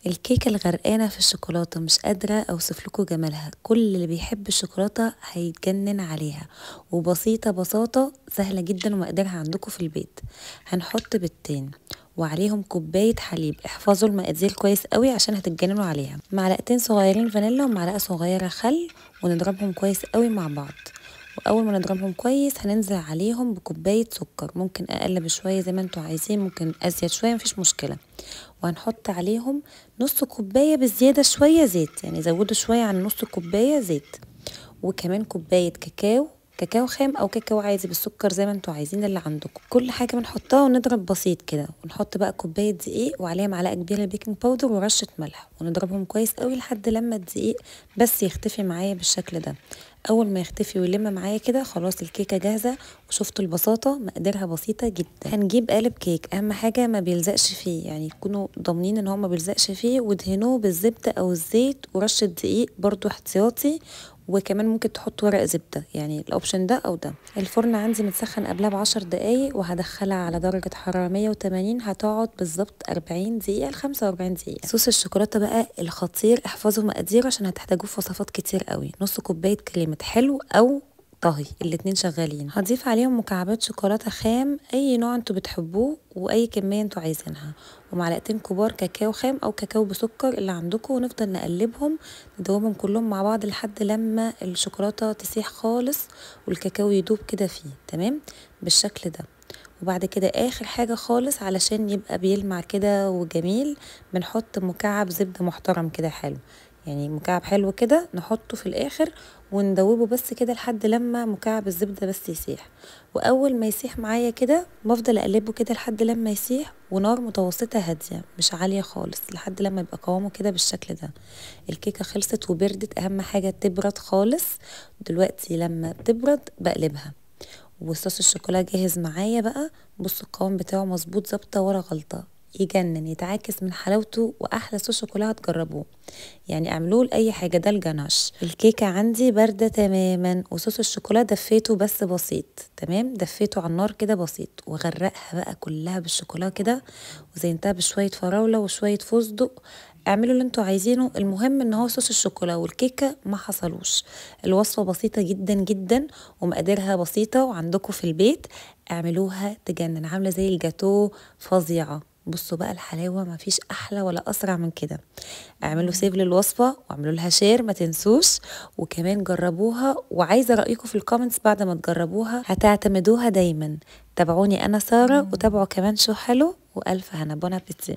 الكيكة الغرقانة في الشوكولاتة، مش قادرة اوصف لكم جمالها. كل اللي بيحب الشوكولاتة هيتجنن عليها، وبسيطة بساطة سهلة جدا ومقدرها عندكم في البيت. هنحط بيضتين وعليهم كوباية حليب، احفظوا المقادير كويس قوي عشان هتتجننوا عليها. معلقتين صغيرين فانيلا ومعلقة صغيرة خل، ونضربهم كويس قوي مع بعض. واول ما نضربهم كويس هننزل عليهم بكوبايه سكر، ممكن اقل بشويه زي ما انتوا عايزين، ممكن ازيد شويه مفيش مشكله. وهنحط عليهم نص كوبايه بزياده شويه زيت، يعني زودوا شويه عن نص كوبايه زيت. وكمان كوبايه كاكاو خام او كاكاو عادي بالسكر زي ما انتوا عايزين اللي عندكم. كل حاجه بنحطها ونضرب بسيط كده، ونحط بقى كوبايه دقيق وعليها معلقه كبيره بيكنج باودر ورشه ملح، ونضربهم كويس قوي لحد لما الدقيق بس يختفي معايا بالشكل ده. اول ما يختفي ويلم معايا كده خلاص الكيكه جاهزه. وشفتوا البساطه، مقاديرها بسيطه جدا. هنجيب قالب كيك، اهم حاجه ما بيلزقش فيه، يعني تكونوا ضامنين ان هو ما بيلزقش فيه، ودهنوه بالزبده او الزيت ورشه دقيق برضو احتياطي. وكمان ممكن تحط ورق زبده، يعني الاوبشن ده او ده. الفرن عندي متسخن قبلها ب10 دقايق، وهدخلها على درجه حراره 180، هتقعد بالظبط 40 دقيقه ل 45 دقيقه. صوص الشوكولاته بقى الخطير، احفظوا مقاديره عشان هتحتاجوه في وصفات كتير قوي. نص كوبايه كريمه حلو او طهي، الاتنين شغالين. هضيف عليهم مكعبات شوكولاته خام اي نوع انتوا بتحبوه واي كميه انتوا عايزينها، ومعلقتين كبار كاكاو خام او كاكاو بسكر اللي عندكم، ونفضل نقلبهم ندوبهم كلهم مع بعض لحد لما الشوكولاته تسيح خالص والكاكاو يدوب كده فيه تمام بالشكل ده. وبعد كده اخر حاجة خالص علشان يبقى بيلمع كده وجميل، بنحط مكعب زبدة محترم كده حلو، يعني مكعب حلو كده نحطه في الاخر وندوبه بس كده لحد لما مكعب الزبدة بس يسيح. واول ما يسيح معايا كده بفضل اقلبه كده لحد لما يسيح، ونار متوسطة هادية مش عالية خالص، لحد لما يبقى قوامه كده بالشكل ده. الكيكة خلصت وبردت، اهم حاجة تبرد خالص. دلوقتي لما بتبرد بقلبها، وصوص الشوكولا جاهز معايا بقى. بصوا القوام بتاعه مظبوط ظابطه ولا غلطه، يجنن يتعاكس من حلاوته، واحلى صوص شوكولا هتجربوه. يعني اعملوه لاي حاجه، ده الجناش. الكيكه عندي بارده تماما، وصوص الشوكولا دفيته بس بسيط تمام، دفيته على النار كده بسيط، وغرقها بقى كلها بالشوكولا كده، وزينتها بشويه فراوله وشويه فستق. اعملوا اللي انتوا عايزينه، المهم ان هو صوص الشوكولا والكيكه ما حصلوش. الوصفه بسيطه جدا جدا ومقاديرها بسيطه وعندكم في البيت. اعملوها تجنن، عامله زي الجاتو فظيعه. بصوا بقى الحلاوه، ما فيش احلى ولا اسرع من كده. اعملوا سيف للوصفه واعملوا لها شير ما تنسوش، وكمان جربوها، وعايزه رايكم في الكومنتس بعد ما تجربوها، هتعتمدوها دايما. تابعوني انا ساره، وتابعوا كمان شو حلو، والف هنا. بون ابيتي.